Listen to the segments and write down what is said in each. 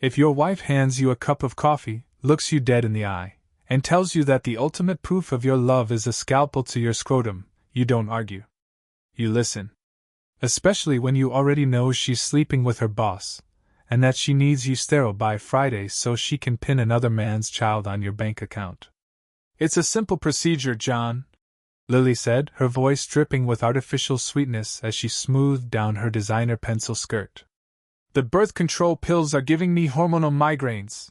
If your wife hands you a cup of coffee, looks you dead in the eye, and tells you that the ultimate proof of your love is a scalpel to your scrotum, you don't argue. You listen. Especially when you already know she's sleeping with her boss, and that she needs you sterile by Friday so she can pin another man's child on your bank account. It's a simple procedure, John, Lily said, her voice dripping with artificial sweetness as she smoothed down her designer pencil skirt. The birth control pills are giving me hormonal migraines.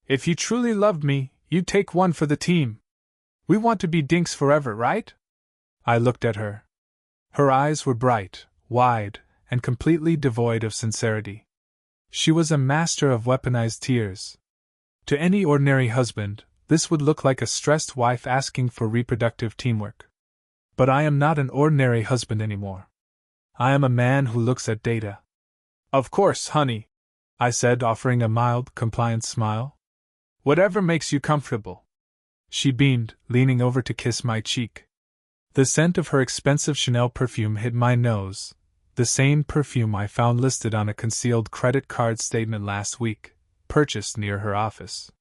If you truly loved me, you'd take one for the team. We want to be dinks forever, right? I looked at her. Her eyes were bright, wide, and completely devoid of sincerity. She was a master of weaponized tears. To any ordinary husband, this would look like a stressed wife asking for reproductive teamwork. But I am not an ordinary husband anymore. I am a man who looks at data. Of course, honey, I said, offering a mild, compliant smile. Whatever makes you comfortable. She beamed, leaning over to kiss my cheek. The scent of her expensive Chanel perfume hit my nose, the same perfume I found listed on a concealed credit card statement last week, purchased near her office.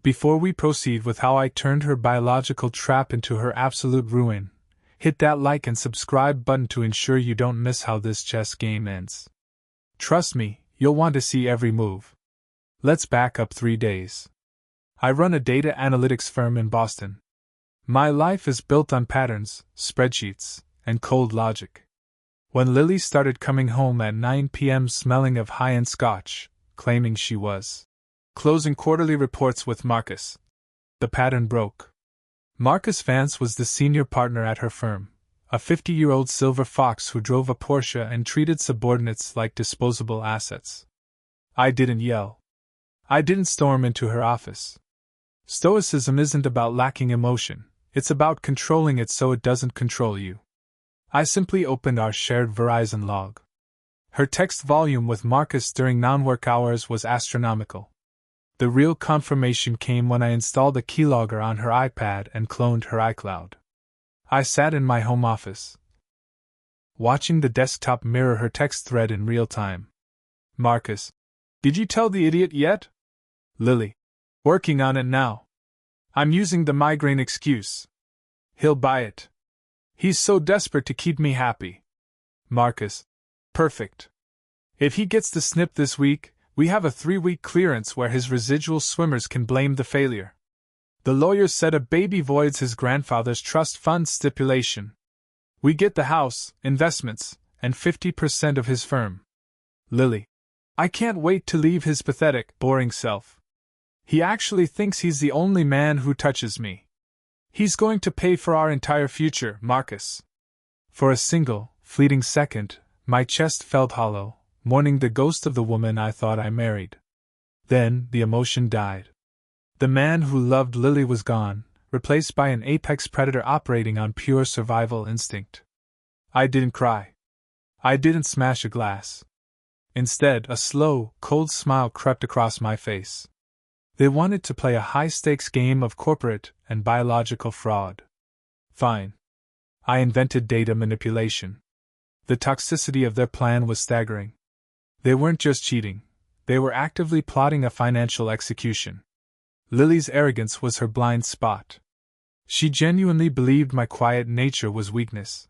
Before we proceed with how I turned her biological trap into her absolute ruin, hit that like and subscribe button to ensure you don't miss how this chess game ends. Trust me, you'll want to see every move. Let's back up 3 days. I run a data analytics firm in Boston. My life is built on patterns, spreadsheets, and cold logic. When Lily started coming home at 9 p.m. smelling of high-end scotch, claiming she was closing quarterly reports with Marcus, the pattern broke. Marcus Vance was the senior partner at her firm, a 50-year-old silver fox who drove a Porsche and treated subordinates like disposable assets. I didn't yell. I didn't storm into her office. Stoicism isn't about lacking emotion, it's about controlling it so it doesn't control you. I simply opened our shared Verizon log. Her text volume with Marcus during non-work hours was astronomical. The real confirmation came when I installed a keylogger on her iPad and cloned her iCloud. I sat in my home office, watching the desktop mirror her text thread in real time. Marcus, did you tell the idiot yet? Lily, working on it now. I'm using the migraine excuse. He'll buy it. He's so desperate to keep me happy. Marcus, perfect. If he gets the snip this week, we have a 3-week clearance where his residual swimmers can blame the failure. The lawyers said a baby voids his grandfather's trust fund stipulation. We get the house, investments, and 50% of his firm. Lily, I can't wait to leave his pathetic, boring self. He actually thinks he's the only man who touches me. He's going to pay for our entire future, Marcus. For a single, fleeting second, my chest felt hollow, mourning the ghost of the woman I thought I married. Then, the emotion died. The man who loved Lily was gone, replaced by an apex predator operating on pure survival instinct. I didn't cry. I didn't smash a glass. Instead, a slow, cold smile crept across my face. They wanted to play a high-stakes game of corporate and biological fraud. Fine. I invented data manipulation. The toxicity of their plan was staggering. They weren't just cheating, they were actively plotting a financial execution. Lily's arrogance was her blind spot. She genuinely believed my quiet nature was weakness.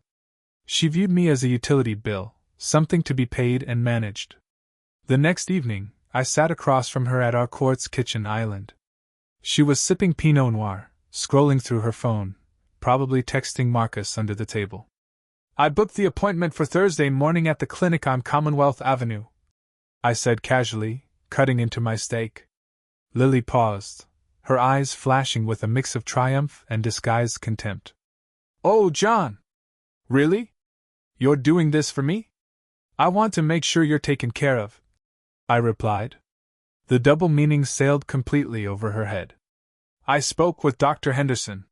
She viewed me as a utility bill, something to be paid and managed. The next evening, I sat across from her at our quartz kitchen island. She was sipping Pinot Noir, scrolling through her phone, probably texting Marcus under the table. I booked the appointment for Thursday morning at the clinic on Commonwealth Avenue, I said casually, cutting into my steak. Lily paused, her eyes flashing with a mix of triumph and disguised contempt. Oh, John! Really? You're doing this for me? I want to make sure you're taken care of, I replied. The double meaning sailed completely over her head. I spoke with Dr. Henderson.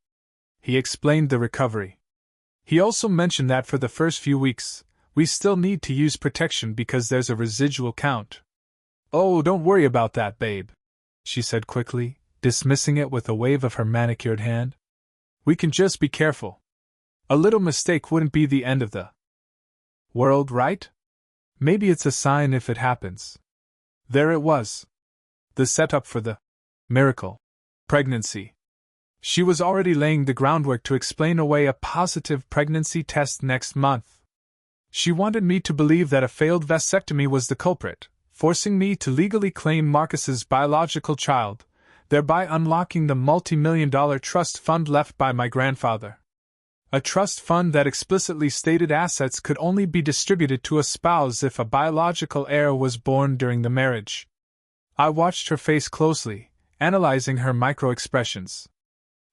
He explained the recovery. He also mentioned that for the first few weeks, we still need to use protection because there's a residual count. Oh, don't worry about that, babe, she said quickly, dismissing it with a wave of her manicured hand. We can just be careful. A little mistake wouldn't be the end of the world, right? Maybe it's a sign if it happens. There it was. The setup for the miracle pregnancy. She was already laying the groundwork to explain away a positive pregnancy test next month. She wanted me to believe that a failed vasectomy was the culprit, forcing me to legally claim Marcus's biological child, thereby unlocking the multi-million-dollar trust fund left by my grandfather. A trust fund that explicitly stated assets could only be distributed to a spouse if a biological heir was born during the marriage. I watched her face closely, analyzing her micro-expressions.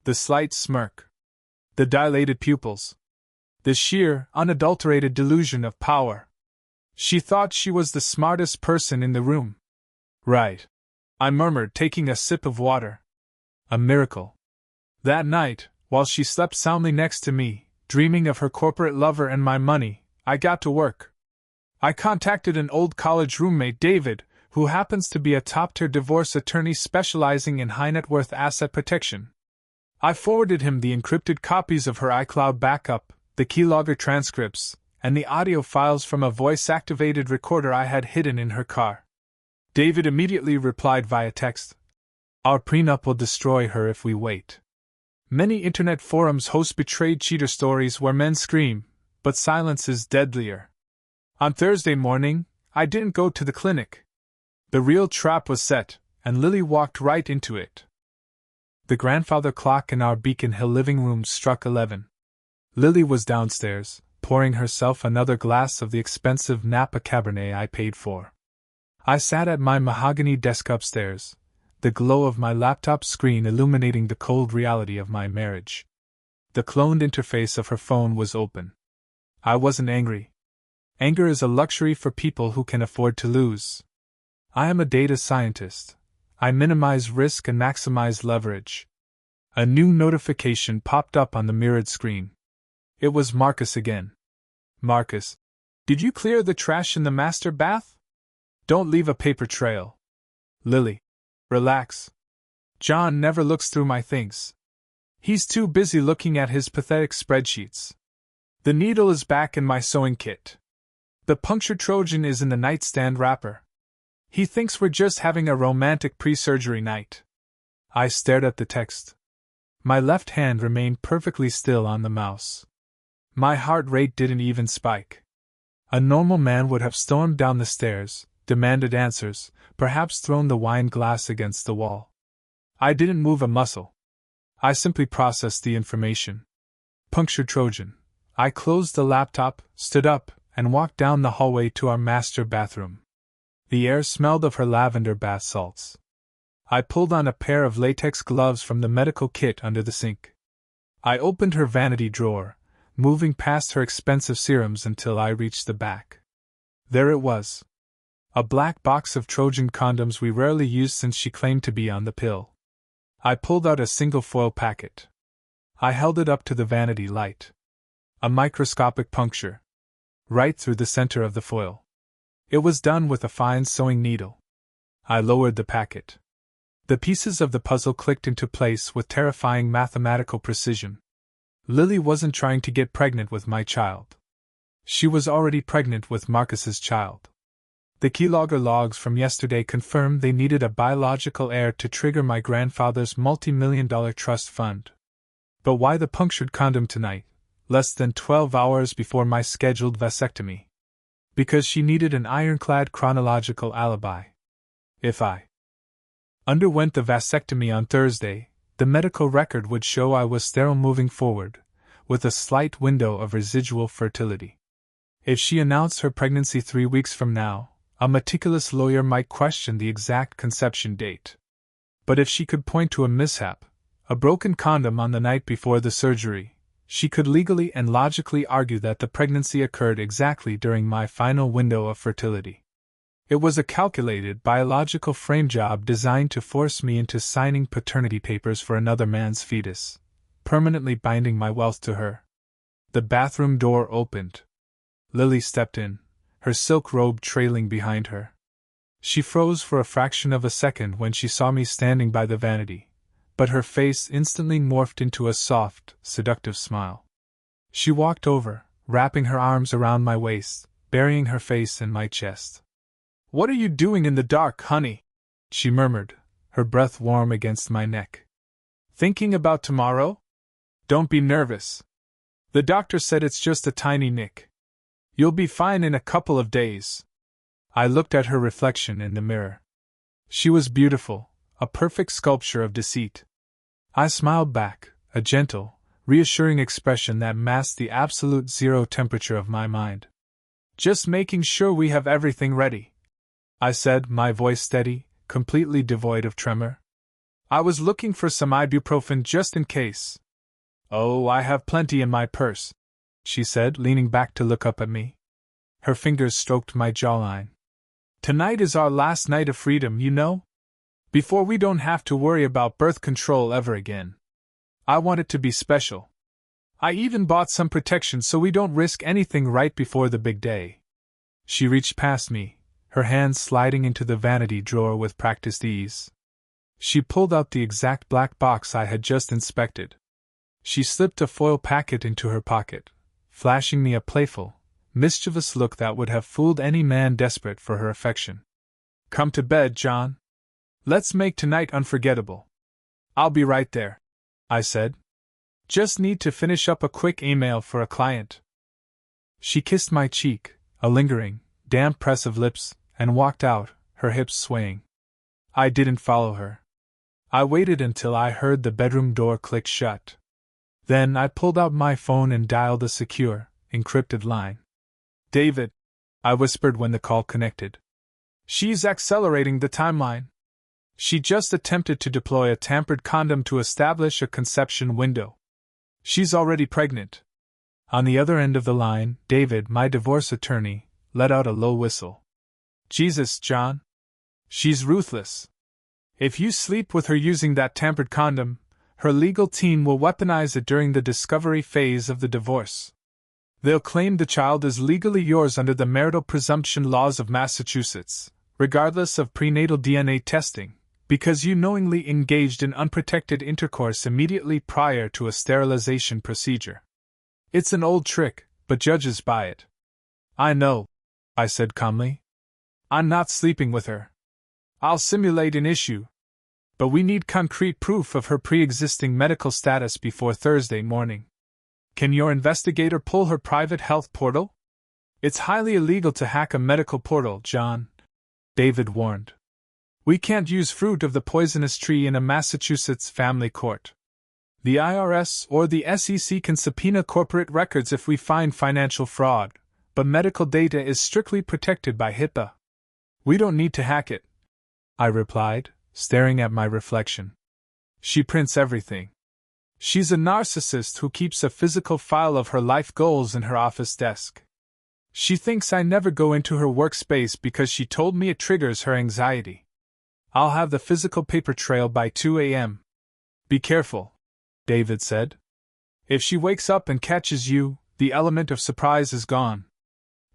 The slight smirk. The dilated pupils. The sheer, unadulterated delusion of power. She thought she was the smartest person in the room. Right. I murmured, taking a sip of water. A miracle. That night, while she slept soundly next to me, dreaming of her corporate lover and my money, I got to work. I contacted an old college roommate, David, who happens to be a top-tier divorce attorney specializing in high-net-worth asset protection. I forwarded him the encrypted copies of her iCloud backup, the keylogger transcripts, and the audio files from a voice-activated recorder I had hidden in her car. David immediately replied via text, "Our prenup will destroy her if we wait." Many internet forums host betrayed cheater stories where men scream, but silence is deadlier. On Thursday morning, I didn't go to the clinic. The real trap was set, and Lily walked right into it. The grandfather clock in our Beacon Hill living room struck 11. Lily was downstairs, pouring herself another glass of the expensive Napa Cabernet I paid for. I sat at my mahogany desk upstairs, the glow of my laptop screen illuminating the cold reality of my marriage. The cloned interface of her phone was open. I wasn't angry. Anger is a luxury for people who can afford to lose. I am a data scientist. I minimize risk and maximize leverage. A new notification popped up on the mirrored screen. It was Marcus again. "Marcus, did you clear the trash in the master bath? Don't leave a paper trail." "Lily, relax. John never looks through my things. He's too busy looking at his pathetic spreadsheets. The needle is back in my sewing kit. The punctured Trojan is in the nightstand wrapper. He thinks we're just having a romantic pre-surgery night." I stared at the text. My left hand remained perfectly still on the mouse. My heart rate didn't even spike. A normal man would have stormed down the stairs, demanded answers, perhaps thrown the wine glass against the wall. I didn't move a muscle. I simply processed the information. Punctured Trojan. I closed the laptop, stood up, and walked down the hallway to our master bathroom. The air smelled of her lavender bath salts. I pulled on a pair of latex gloves from the medical kit under the sink. I opened her vanity drawer, moving past her expensive serums until I reached the back. There it was. A black box of Trojan condoms we rarely used since she claimed to be on the pill. I pulled out a single foil packet. I held it up to the vanity light. A microscopic puncture. Right through the center of the foil. It was done with a fine sewing needle. I lowered the packet. The pieces of the puzzle clicked into place with terrifying mathematical precision. Lily wasn't trying to get pregnant with my child. She was already pregnant with Marcus's child. The keylogger logs from yesterday confirmed they needed a biological heir to trigger my grandfather's multi-million-dollar trust fund. But why the punctured condom tonight, less than 12 hours before my scheduled vasectomy? Because she needed an ironclad chronological alibi. If I underwent the vasectomy on Thursday, the medical record would show I was sterile moving forward, with a slight window of residual fertility. If she announced her pregnancy 3 weeks from now, a meticulous lawyer might question the exact conception date. But if she could point to a mishap, a broken condom on the night before the surgery, she could legally and logically argue that the pregnancy occurred exactly during my final window of fertility. It was a calculated biological frame job designed to force me into signing paternity papers for another man's fetus, permanently binding my wealth to her. The bathroom door opened. Lily stepped in, her silk robe trailing behind her. She froze for a fraction of a second when she saw me standing by the vanity, but her face instantly morphed into a soft, seductive smile. She walked over, wrapping her arms around my waist, burying her face in my chest. "What are you doing in the dark, honey?" she murmured, her breath warm against my neck. Thinking about tomorrow? Don't be nervous. The doctor said it's just a tiny nick. You'll be fine in a couple of days. I looked at her reflection in the mirror. She was beautiful, a perfect sculpture of deceit. I smiled back, a gentle, reassuring expression that masked the absolute zero temperature of my mind. Just making sure we have everything ready, I said, my voice steady, completely devoid of tremor. I was looking for some ibuprofen just in case. Oh, I have plenty in my purse, she said, leaning back to look up at me. Her fingers stroked my jawline. Tonight is our last night of freedom, you know? Before we don't have to worry about birth control ever again. I want it to be special. I even bought some protection so we don't risk anything right before the big day. She reached past me, her hands sliding into the vanity drawer with practiced ease. She pulled out the exact black box I had just inspected. She slipped a foil packet into her pocket, flashing me a playful, mischievous look that would have fooled any man desperate for her affection. Come to bed, John. Let's make tonight unforgettable. I'll be right there, I said. Just need to finish up a quick email for a client. She kissed my cheek, a lingering, damp press of lips, and walked out, her hips swaying. I didn't follow her. I waited until I heard the bedroom door click shut. Then I pulled out my phone and dialed a secure, encrypted line. David, I whispered when the call connected. She's accelerating the timeline. She just attempted to deploy a tampered condom to establish a conception window. She's already pregnant. On the other end of the line, David, my divorce attorney, let out a low whistle. Jesus, John. She's ruthless. If you sleep with her using that tampered condom, her legal team will weaponize it during the discovery phase of the divorce. They'll claim the child is legally yours under the marital presumption laws of Massachusetts, regardless of prenatal DNA testing, because you knowingly engaged in unprotected intercourse immediately prior to a sterilization procedure. It's an old trick, but judges buy it. I know, I said calmly. I'm not sleeping with her. I'll simulate an issue. But we need concrete proof of her pre-existing medical status before Thursday morning. Can your investigator pull her private health portal? It's highly illegal to hack a medical portal, John, David warned. We can't use fruit of the poisonous tree in a Massachusetts family court. The IRS or the SEC can subpoena corporate records if we find financial fraud, but medical data is strictly protected by HIPAA. We don't need to hack it, I replied, staring at my reflection. She prints everything. She's a narcissist who keeps a physical file of her life goals in her office desk. She thinks I never go into her workspace because she told me it triggers her anxiety. I'll have the physical paper trail by 2 a.m. Be careful, David said. If she wakes up and catches you, the element of surprise is gone.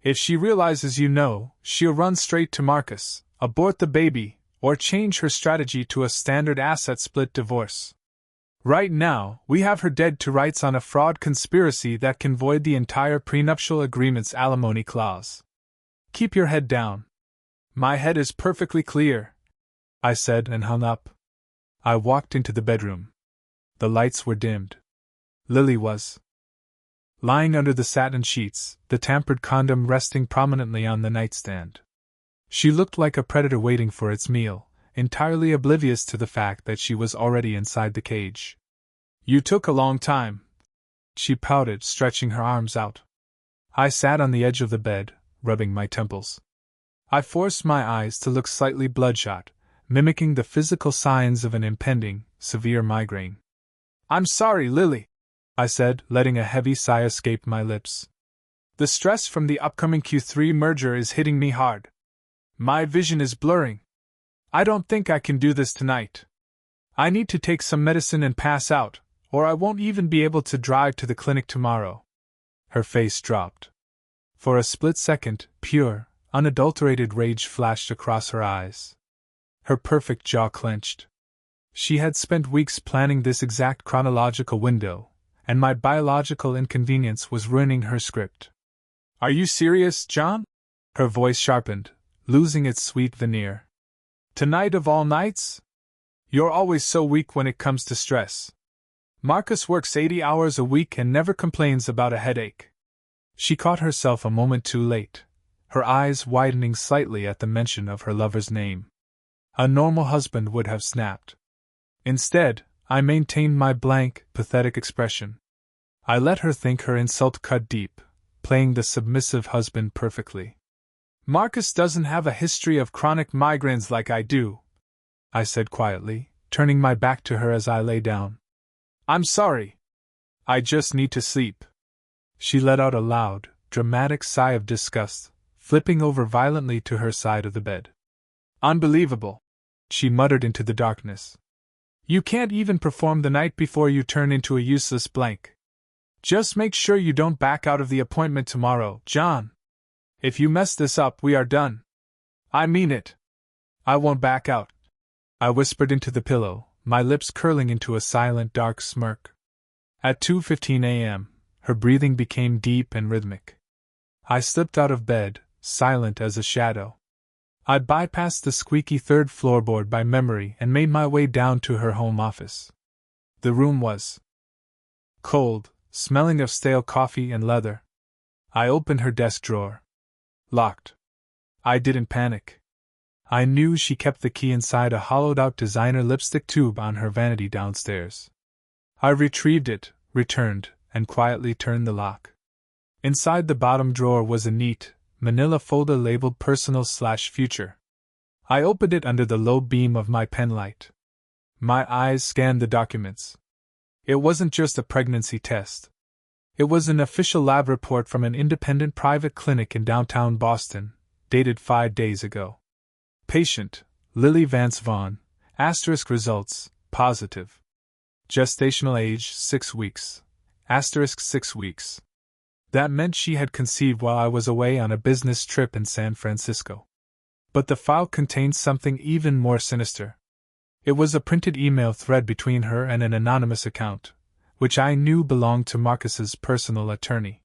If she realizes you know, she'll run straight to Marcus, abort the baby, or change her strategy to a standard asset split divorce. Right now, we have her dead to rights on a fraud conspiracy that can void the entire prenuptial agreement's alimony clause. Keep your head down. My head is perfectly clear, I said and hung up. I walked into the bedroom. The lights were dimmed. Lily was lying under the satin sheets, the tampered condom resting prominently on the nightstand. She looked like a predator waiting for its meal, entirely oblivious to the fact that she was already inside the cage. You took a long time, she pouted, stretching her arms out. I sat on the edge of the bed, rubbing my temples. I forced my eyes to look slightly bloodshot, mimicking the physical signs of an impending, severe migraine. I'm sorry, Lily, I said, letting a heavy sigh escape my lips. The stress from the upcoming Q3 merger is hitting me hard. My vision is blurring. I don't think I can do this tonight. I need to take some medicine and pass out, or I won't even be able to drive to the clinic tomorrow. Her face dropped. For a split second, pure, unadulterated rage flashed across her eyes. Her perfect jaw clenched. She had spent weeks planning this exact chronological window, and my biological inconvenience was ruining her script. Are you serious, John? Her voice sharpened, losing its sweet veneer. Tonight of all nights? You're always so weak when it comes to stress. Marcus works 80 hours a week and never complains about a headache. She caught herself a moment too late, her eyes widening slightly at the mention of her lover's name. A normal husband would have snapped. Instead, I maintained my blank, pathetic expression. I let her think her insult cut deep, playing the submissive husband perfectly. Marcus doesn't have a history of chronic migraines like I do, I said quietly, turning my back to her as I lay down. I'm sorry. I just need to sleep. She let out a loud, dramatic sigh of disgust, flipping over violently to her side of the bed. Unbelievable, she muttered into the darkness. You can't even perform the night before you turn into a useless blank. Just make sure you don't back out of the appointment tomorrow, John. If you mess this up, we are done. I mean it. I won't back out. I whispered into the pillow, my lips curling into a silent, dark smirk. At 2:15 a.m., her breathing became deep and rhythmic. I slipped out of bed, silent as a shadow. I bypassed the squeaky third floorboard by memory and made my way down to her home office. The room was cold, smelling of stale coffee and leather. I opened her desk drawer. Locked. I didn't panic. I knew she kept the key inside a hollowed-out designer lipstick tube on her vanity downstairs. I retrieved it, returned, and quietly turned the lock. Inside the bottom drawer was a neat, manila folder labeled personal/future. I opened it under the low beam of my penlight. My eyes scanned the documents. It wasn't just a pregnancy test. It was an official lab report from an independent private clinic in downtown Boston, dated 5 days ago. Patient, Lily Vance Vaughn, results, positive. Gestational age, 6 weeks, 6 weeks. That meant she had conceived while I was away on a business trip in San Francisco. But the file contained something even more sinister. It was a printed email thread between her and an anonymous account, which I knew belonged to Marcus's personal attorney.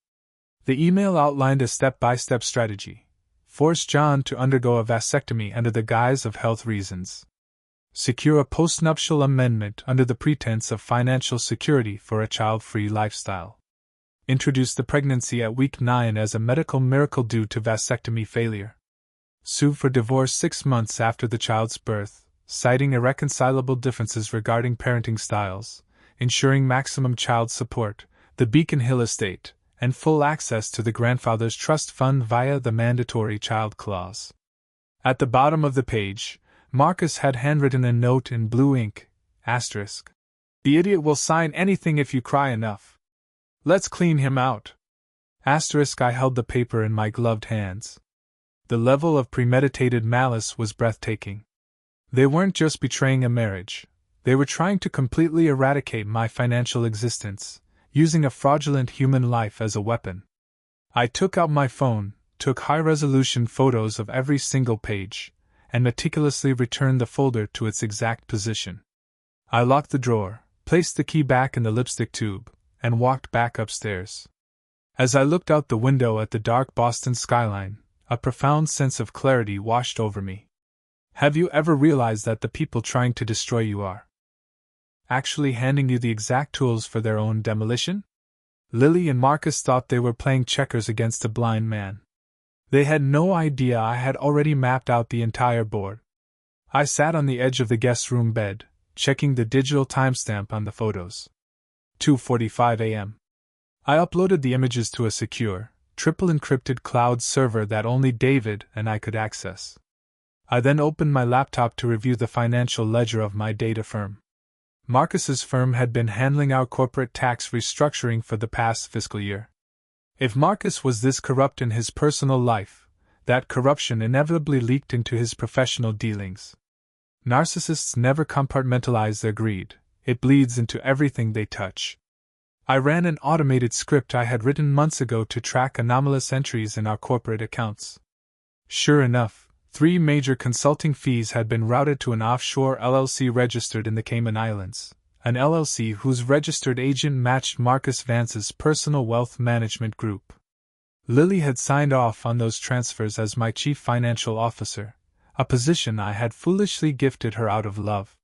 The email outlined a step-by-step strategy: force John to undergo a vasectomy under the guise of health reasons, secure a postnuptial amendment under the pretense of financial security for a child-free lifestyle, introduce the pregnancy at week 9 as a medical miracle due to vasectomy failure, sue for divorce 6 months after the child's birth, citing irreconcilable differences regarding parenting styles, ensuring maximum child support, the Beacon Hill estate, and full access to the grandfather's trust fund via the mandatory child clause. At the bottom of the page, Marcus had handwritten a note in blue ink, *. The idiot will sign anything if you cry enough. Let's clean him out. *. I held the paper in my gloved hands. The level of premeditated malice was breathtaking. They weren't just betraying a marriage. They were trying to completely eradicate my financial existence, using a fraudulent human life as a weapon. I took out my phone, took high-resolution photos of every single page, and meticulously returned the folder to its exact position. I locked the drawer, placed the key back in the lipstick tube, and walked back upstairs. As I looked out the window at the dark Boston skyline, a profound sense of clarity washed over me. Have you ever realized that the people trying to destroy you are actually handing you the exact tools for their own demolition? Lily and Marcus thought they were playing checkers against a blind man. They had no idea I had already mapped out the entire board. I sat on the edge of the guest room bed, checking the digital timestamp on the photos. 2:45 a.m. I uploaded the images to a secure, triple-encrypted cloud server that only David and I could access. I then opened my laptop to review the financial ledger of my data firm. Marcus's firm had been handling our corporate tax restructuring for the past fiscal year. If Marcus was this corrupt in his personal life, that corruption inevitably leaked into his professional dealings. Narcissists never compartmentalize their greed; it bleeds into everything they touch. I ran an automated script I had written months ago to track anomalous entries in our corporate accounts. Sure enough, 3 major consulting fees had been routed to an offshore LLC registered in the Cayman Islands, an LLC whose registered agent matched Marcus Vance's personal wealth management group. Lily had signed off on those transfers as my chief financial officer, a position I had foolishly gifted her out of love.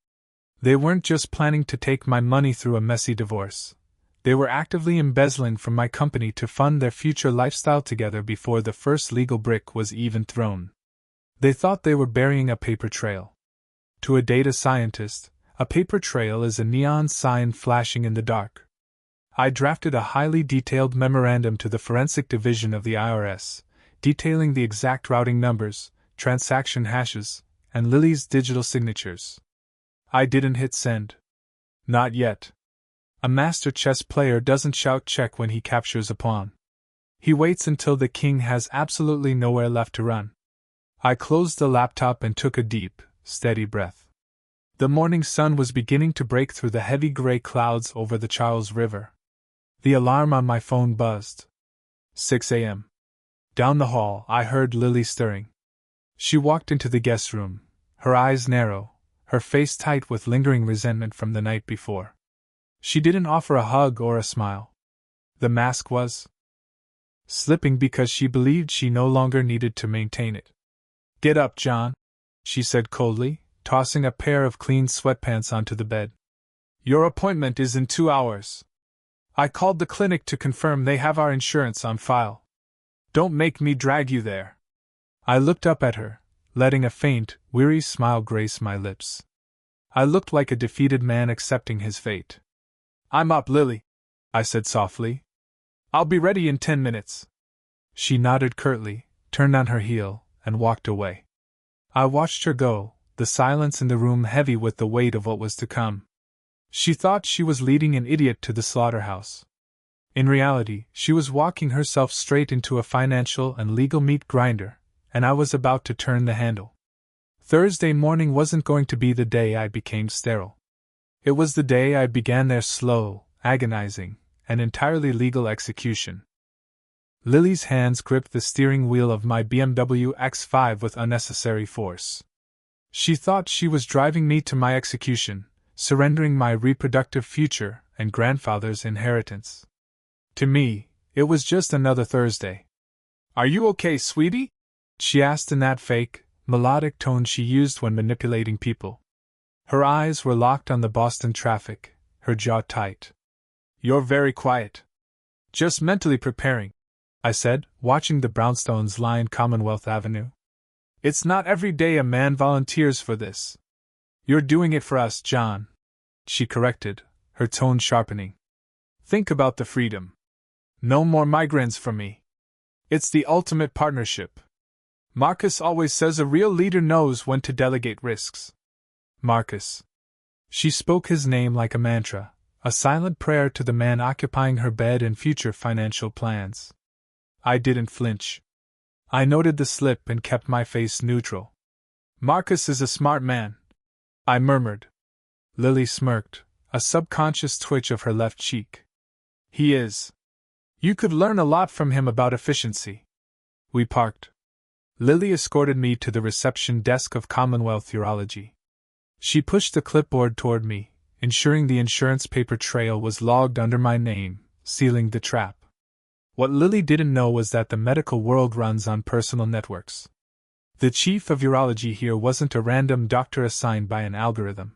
They weren't just planning to take my money through a messy divorce. They were actively embezzling from my company to fund their future lifestyle together before the first legal brick was even thrown. They thought they were burying a paper trail. To a data scientist, a paper trail is a neon sign flashing in the dark. I drafted a highly detailed memorandum to the forensic division of the IRS, detailing the exact routing numbers, transaction hashes, and Lily's digital signatures. I didn't hit send. Not yet. A master chess player doesn't shout check when he captures a pawn. He waits until the king has absolutely nowhere left to run. I closed the laptop and took a deep, steady breath. The morning sun was beginning to break through the heavy gray clouds over the Charles River. The alarm on my phone buzzed. 6 a.m. Down the hall, I heard Lily stirring. She walked into the guest room, her eyes narrow, her face tight with lingering resentment from the night before. She didn't offer a hug or a smile. The mask was slipping because she believed she no longer needed to maintain it. Get up, John, she said coldly, tossing a pair of clean sweatpants onto the bed. Your appointment is in 2 hours. I called the clinic to confirm they have our insurance on file. Don't make me drag you there. I looked up at her, letting a faint, weary smile grace my lips. I looked like a defeated man accepting his fate. I'm up, Lily, I said softly. I'll be ready in 10 minutes. She nodded curtly, turned on her heel, and walked away. I watched her go, the silence in the room heavy with the weight of what was to come. She thought she was leading an idiot to the slaughterhouse. In reality, she was walking herself straight into a financial and legal meat grinder, and I was about to turn the handle. Thursday morning wasn't going to be the day I became sterile. It was the day I began their slow, agonizing, and entirely legal execution. Lily's hands gripped the steering wheel of my BMW X5 with unnecessary force. She thought she was driving me to my execution, surrendering my reproductive future and grandfather's inheritance. To me, it was just another Thursday. Are you okay, sweetie? She asked in that fake, melodic tone she used when manipulating people. Her eyes were locked on the Boston traffic, her jaw tight. You're very quiet. Just mentally preparing, I said, watching the brownstones line Commonwealth Avenue. It's not every day a man volunteers for this. You're doing it for us, John, she corrected, her tone sharpening. Think about the freedom. No more migrants for me. It's the ultimate partnership. Marcus always says a real leader knows when to delegate risks. Marcus. She spoke his name like a mantra, a silent prayer to the man occupying her bed and future financial plans. I didn't flinch. I noted the slip and kept my face neutral. Marcus is a smart man, I murmured. Lily smirked, a subconscious twitch of her left cheek. He is. You could learn a lot from him about efficiency. We parked. Lily escorted me to the reception desk of Commonwealth Urology. She pushed the clipboard toward me, ensuring the insurance paper trail was logged under my name, sealing the trap. What Lily didn't know was that the medical world runs on personal networks. The chief of urology here wasn't a random doctor assigned by an algorithm.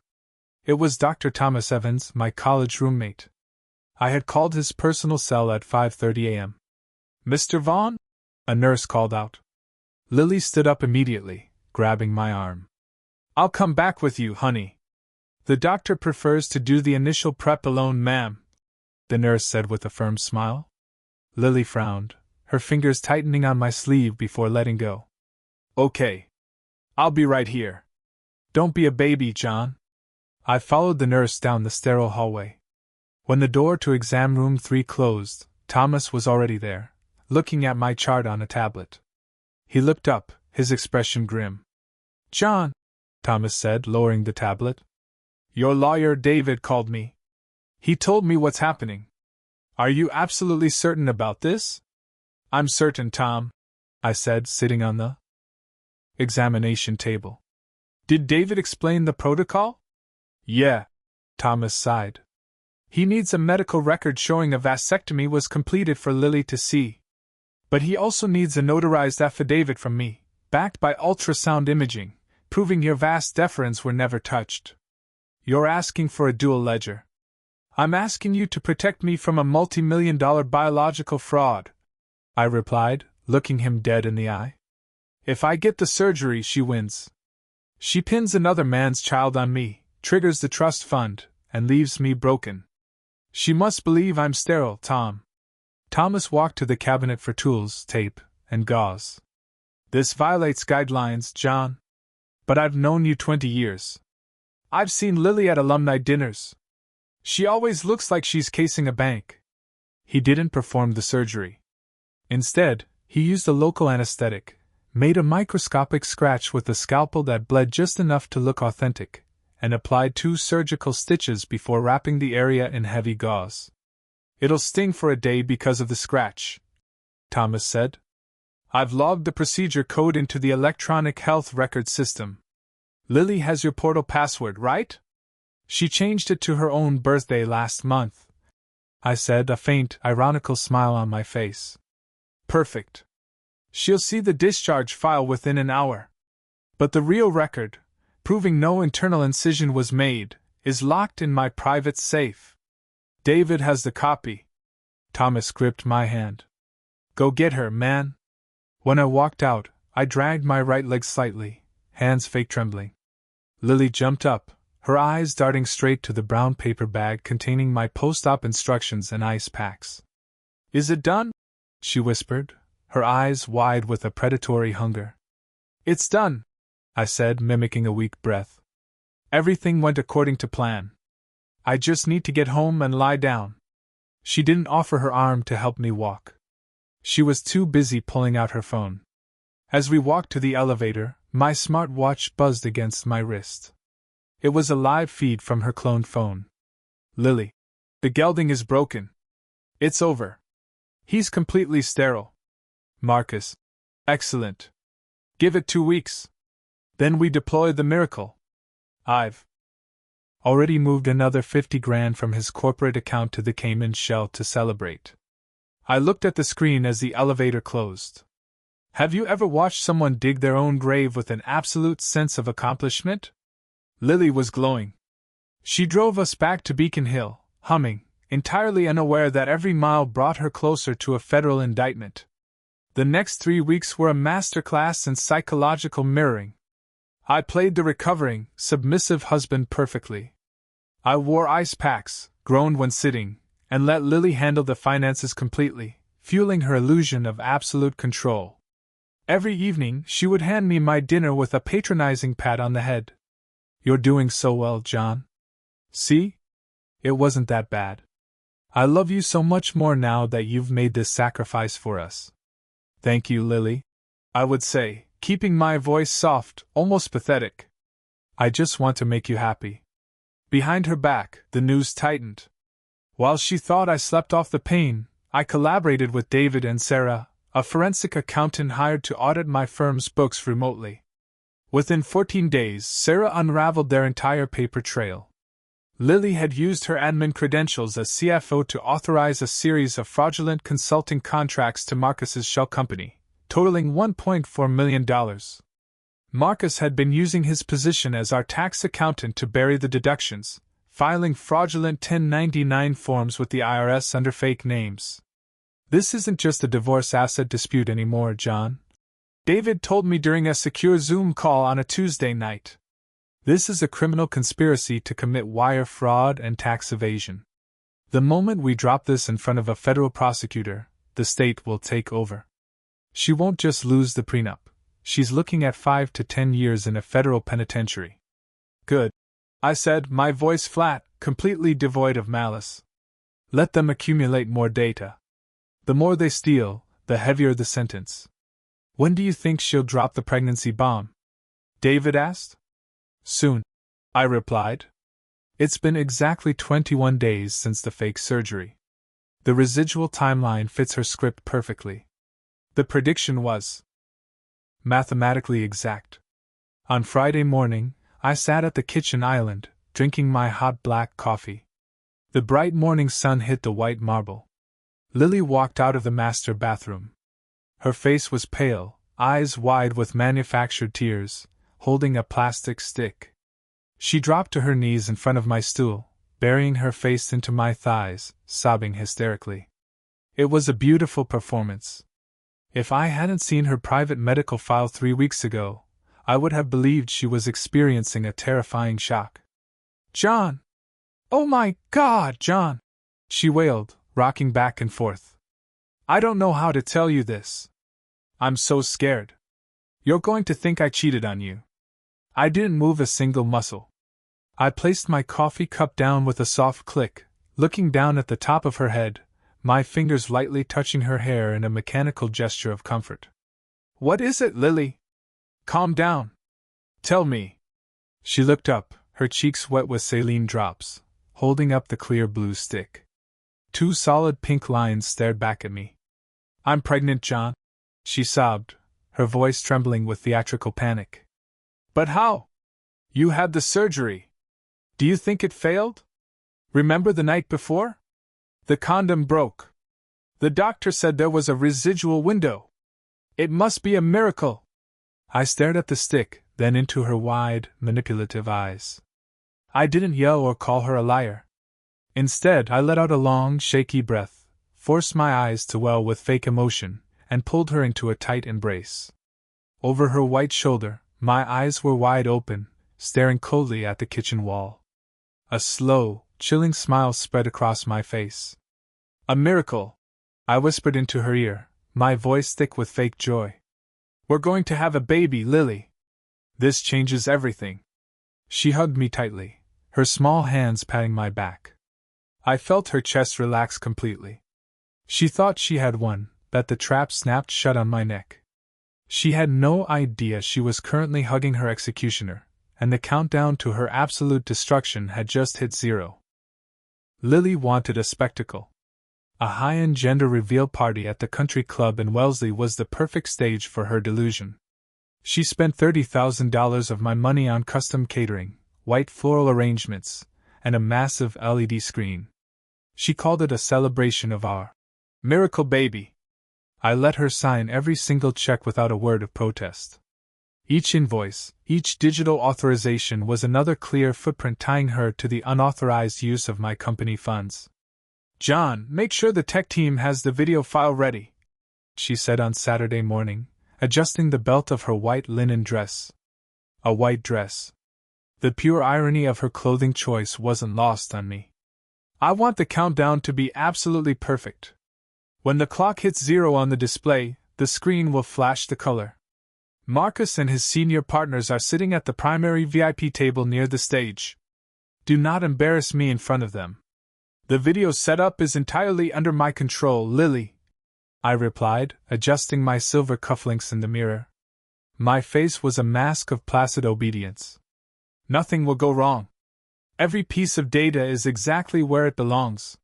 It was Dr. Thomas Evans, my college roommate. I had called his personal cell at 5:30 a.m. Mr. Vaughn? A nurse called out. Lily stood up immediately, grabbing my arm. I'll come back with you, honey. The doctor prefers to do the initial prep alone, ma'am, the nurse said with a firm smile. Lily frowned, her fingers tightening on my sleeve before letting go. Okay. I'll be right here. Don't be a baby, John. I followed the nurse down the sterile hallway. When the door to exam room 3 closed, Thomas was already there, looking at my chart on a tablet. He looked up, his expression grim. John, Thomas said, lowering the tablet. Your lawyer David called me. He told me what's happening. Are you absolutely certain about this? I'm certain, Tom, I said, sitting on the examination table. Did David explain the protocol? Yeah, Thomas sighed. He needs a medical record showing a vasectomy was completed for Lily to see. But he also needs a notarized affidavit from me, backed by ultrasound imaging, proving your vas deferens were never touched. You're asking for a dual ledger. I'm asking you to protect me from a multi-million-dollar biological fraud, I replied, looking him dead in the eye. If I get the surgery, she wins. She pins another man's child on me, triggers the trust fund, and leaves me broken. She must believe I'm sterile, Tom. Thomas walked to the cabinet for tools, tape, and gauze. This violates guidelines, John. But I've known you 20 years. I've seen Lily at alumni dinners. She always looks like she's casing a bank. He didn't perform the surgery. Instead, he used a local anesthetic, made a microscopic scratch with a scalpel that bled just enough to look authentic, and applied 2 surgical stitches before wrapping the area in heavy gauze. It'll sting for a day because of the scratch, Thomas said. I've logged the procedure code into the electronic health record system. Lily has your portal password, right? She changed it to her own birthday last month, I said, a faint, ironical smile on my face. Perfect. She'll see the discharge file within an hour. But the real record, proving no internal incision was made, is locked in my private safe. David has the copy. Thomas gripped my hand. Go get her, man. When I walked out, I dragged my right leg slightly, hands fake trembling. Lily jumped up, her eyes darting straight to the brown paper bag containing my post-op instructions and ice packs. Is it done? She whispered, her eyes wide with a predatory hunger. It's done, I said, mimicking a weak breath. Everything went according to plan. I just need to get home and lie down. She didn't offer her arm to help me walk. She was too busy pulling out her phone. As we walked to the elevator, my smartwatch buzzed against my wrist. It was a live feed from her cloned phone. Lily. The gelding is broken. It's over. He's completely sterile. Marcus. Excellent. Give it 2 weeks. Then we deploy the miracle. I've already moved another 50 grand from his corporate account to the Cayman shell to celebrate. I looked at the screen as the elevator closed. Have you ever watched someone dig their own grave with an absolute sense of accomplishment? Lily was glowing. She drove us back to Beacon Hill, humming, entirely unaware that every mile brought her closer to a federal indictment. The next 3 weeks were a masterclass in psychological mirroring. I played the recovering, submissive husband perfectly. I wore ice packs, groaned when sitting, and let Lily handle the finances completely, fueling her illusion of absolute control. Every evening, she would hand me my dinner with a patronizing pat on the head. You're doing so well, John. See? It wasn't that bad. I love you so much more now that you've made this sacrifice for us. Thank you, Lily, I would say, keeping my voice soft, almost pathetic. I just want to make you happy. Behind her back, the news tightened. While she thought I slept off the pain, I collaborated with David and Sarah, a forensic accountant hired to audit my firm's books remotely. Within 14 days, Sarah unraveled their entire paper trail. Lily had used her admin credentials as CFO to authorize a series of fraudulent consulting contracts to Marcus's shell company, totaling $1.4 million. Marcus had been using his position as our tax accountant to bury the deductions, filing fraudulent 1099 forms with the IRS under fake names. This isn't just a divorce asset dispute anymore, John. David told me during a secure Zoom call on a Tuesday night. This is a criminal conspiracy to commit wire fraud and tax evasion. The moment we drop this in front of a federal prosecutor, the state will take over. She won't just lose the prenup. She's looking at 5 to 10 years in a federal penitentiary. Good, I said, my voice flat, completely devoid of malice. Let them accumulate more data. The more they steal, the heavier the sentence. When do you think she'll drop the pregnancy bomb? David asked. Soon, I replied. It's been exactly 21 days since the fake surgery. The residual timeline fits her script perfectly. The prediction was mathematically exact. On Friday morning, I sat at the kitchen island, drinking my hot black coffee. The bright morning sun hit the white marble. Lily walked out of the master bathroom. Her face was pale, eyes wide with manufactured tears, holding a plastic stick. She dropped to her knees in front of my stool, burying her face into my thighs, sobbing hysterically. It was a beautiful performance. If I hadn't seen her private medical file 3 weeks ago, I would have believed she was experiencing a terrifying shock. "John! Oh my God, John!" she wailed, rocking back and forth. "I don't know how to tell you this. I'm so scared. You're going to think I cheated on you." I didn't move a single muscle. I placed my coffee cup down with a soft click, looking down at the top of her head, my fingers lightly touching her hair in a mechanical gesture of comfort. "What is it, Lily? Calm down. Tell me." She looked up, her cheeks wet with saline drops, holding up the clear blue stick. 2 solid pink lines stared back at me. "I'm pregnant, John," she sobbed, her voice trembling with theatrical panic. "But how? You had the surgery. Do you think it failed? Remember the night before? The condom broke. The doctor said there was a residual window. It must be a miracle." I stared at the stick, then into her wide, manipulative eyes. I didn't yell or call her a liar. Instead, I let out a long, shaky breath, forced my eyes to well with fake emotion, and pulled her into a tight embrace. Over her white shoulder, my eyes were wide open, staring coldly at the kitchen wall. A slow, chilling smile spread across my face. "A miracle," I whispered into her ear, my voice thick with fake joy. "We're going to have a baby, Lily. This changes everything." She hugged me tightly, her small hands patting my back. I felt her chest relax completely. She thought she had won, that the trap snapped shut on my neck. She had no idea she was currently hugging her executioner, and the countdown to her absolute destruction had just hit 0. Lily wanted a spectacle. A high-end gender reveal party at the country club in Wellesley was the perfect stage for her delusion. She spent $30,000 of my money on custom catering, white floral arrangements, and a massive LED screen. She called it a celebration of our miracle baby. I let her sign every single check without a word of protest. Each invoice, each digital authorization was another clear footprint tying her to the unauthorized use of my company funds. "John, make sure the tech team has the video file ready," she said on Saturday morning, adjusting the belt of her white linen dress. A white dress. The pure irony of her clothing choice wasn't lost on me. "I want the countdown to be absolutely perfect. When the clock hits 0 on the display, the screen will flash the color. Marcus and his senior partners are sitting at the primary VIP table near the stage. Do not embarrass me in front of them. The video setup is entirely under my control, Lily," I replied, adjusting my silver cufflinks in the mirror. My face was a mask of placid obedience. "Nothing will go wrong. Every piece of data is exactly where it belongs."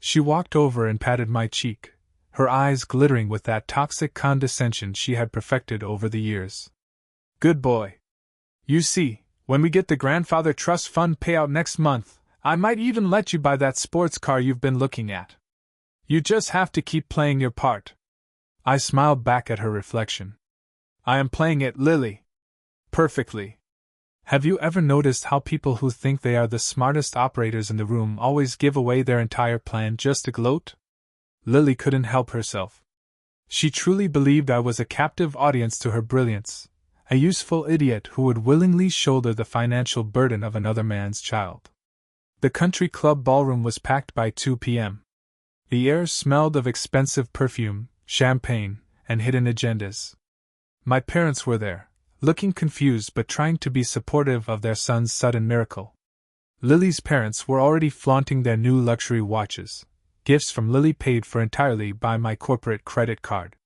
She walked over and patted my cheek, her eyes glittering with that toxic condescension she had perfected over the years. "Good boy. You see, when we get the grandfather trust fund payout next month, I might even let you buy that sports car you've been looking at. You just have to keep playing your part." I smiled back at her reflection. "I am playing it, Lily. Perfectly. Have you ever noticed how people who think they are the smartest operators in the room always give away their entire plan just to gloat?" Lily couldn't help herself. She truly believed I was a captive audience to her brilliance, a useful idiot who would willingly shoulder the financial burden of another man's child. The country club ballroom was packed by 2 p.m. The air smelled of expensive perfume, champagne, and hidden agendas. My parents were there, looking confused but trying to be supportive of their son's sudden miracle. Lily's parents were already flaunting their new luxury watches, gifts from Lily paid for entirely by my corporate credit card.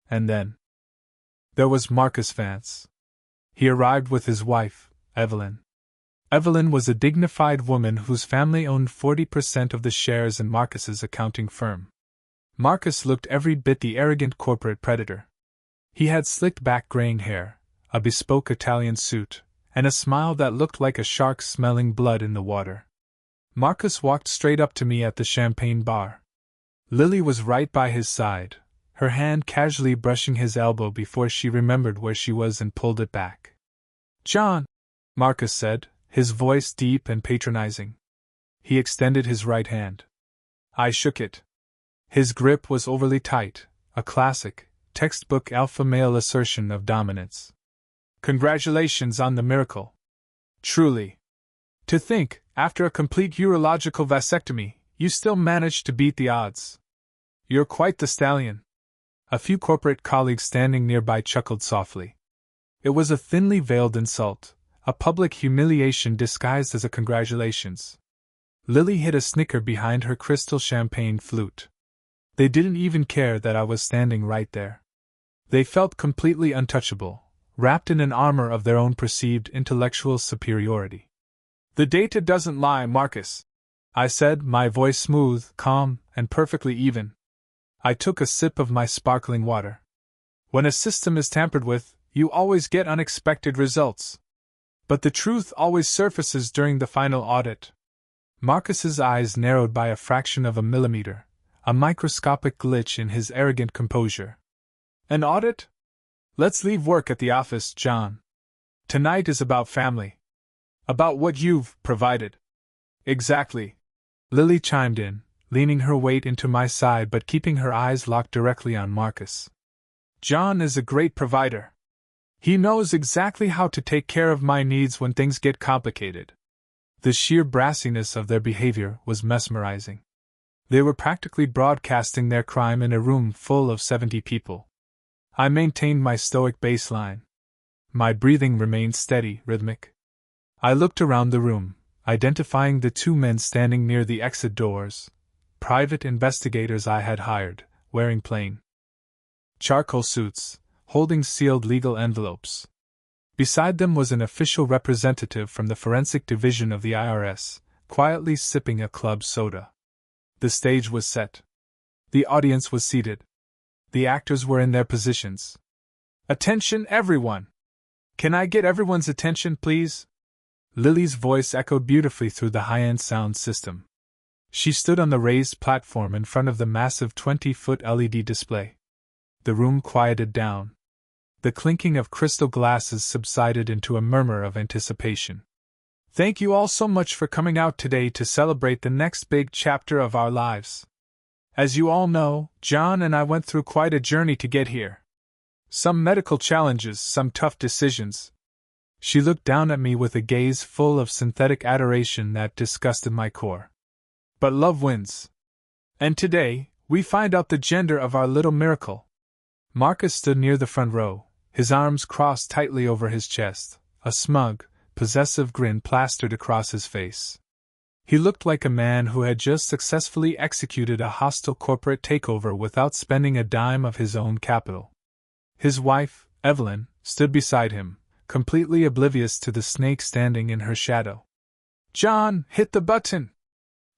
And then there was Marcus Vance. He arrived with his wife, Evelyn. Evelyn was a dignified woman whose family owned 40% of the shares in Marcus's accounting firm. Marcus looked every bit the arrogant corporate predator. He had slicked back graying hair, a bespoke Italian suit, and a smile that looked like a shark smelling blood in the water. Marcus walked straight up to me at the champagne bar. Lily was right by his side, her hand casually brushing his elbow before she remembered where she was and pulled it back. John, Marcus said, his voice deep and patronizing. He extended his right hand. I shook it. His grip was overly tight, a classic, textbook alpha male assertion of dominance. Congratulations on the miracle. Truly. To think, after a complete urological vasectomy, you still managed to beat the odds. You're quite the stallion. A few corporate colleagues standing nearby chuckled softly. It was a thinly veiled insult, a public humiliation disguised as a congratulations. Lily hid a snicker behind her crystal champagne flute. They didn't even care that I was standing right there. They felt completely untouchable, wrapped in an armor of their own perceived intellectual superiority. The data doesn't lie, Marcus, I said, my voice smooth, calm, and perfectly even. I took a sip of my sparkling water. When a system is tampered with, you always get unexpected results. But the truth always surfaces during the final audit. Marcus's eyes narrowed by a fraction of a millimeter, a microscopic glitch in his arrogant composure. An audit? Let's leave work at the office, John. Tonight is about family. About what you've provided. Exactly. Lily chimed in, leaning her weight into my side but keeping her eyes locked directly on Marcus. John is a great provider. He knows exactly how to take care of my needs when things get complicated. The sheer brassiness of their behavior was mesmerizing. They were practically broadcasting their crime in a room full of 70 people. I maintained my stoic baseline. My breathing remained steady, rhythmic. I looked around the room, identifying the two men standing near the exit doors, private investigators I had hired, wearing plain charcoal suits, holding sealed legal envelopes. Beside them was an official representative from the forensic division of the IRS, quietly sipping a club soda. The stage was set. The audience was seated. The actors were in their positions. Attention, everyone! Can I get everyone's attention, please? Lily's voice echoed beautifully through the high-end sound system. She stood on the raised platform in front of the massive 20-foot LED display. The room quieted down. The clinking of crystal glasses subsided into a murmur of anticipation. Thank you all so much for coming out today to celebrate the next big chapter of our lives. As you all know, John and I went through quite a journey to get here. Some medical challenges, some tough decisions. She looked down at me with a gaze full of synthetic adoration that disgusted my core. But love wins. And today, we find out the gender of our little miracle. Marcus stood near the front row, his arms crossed tightly over his chest, a smug, possessive grin plastered across his face. He looked like a man who had just successfully executed a hostile corporate takeover without spending a dime of his own capital. His wife, Evelyn, stood beside him, completely oblivious to the snake standing in her shadow. John, hit the button!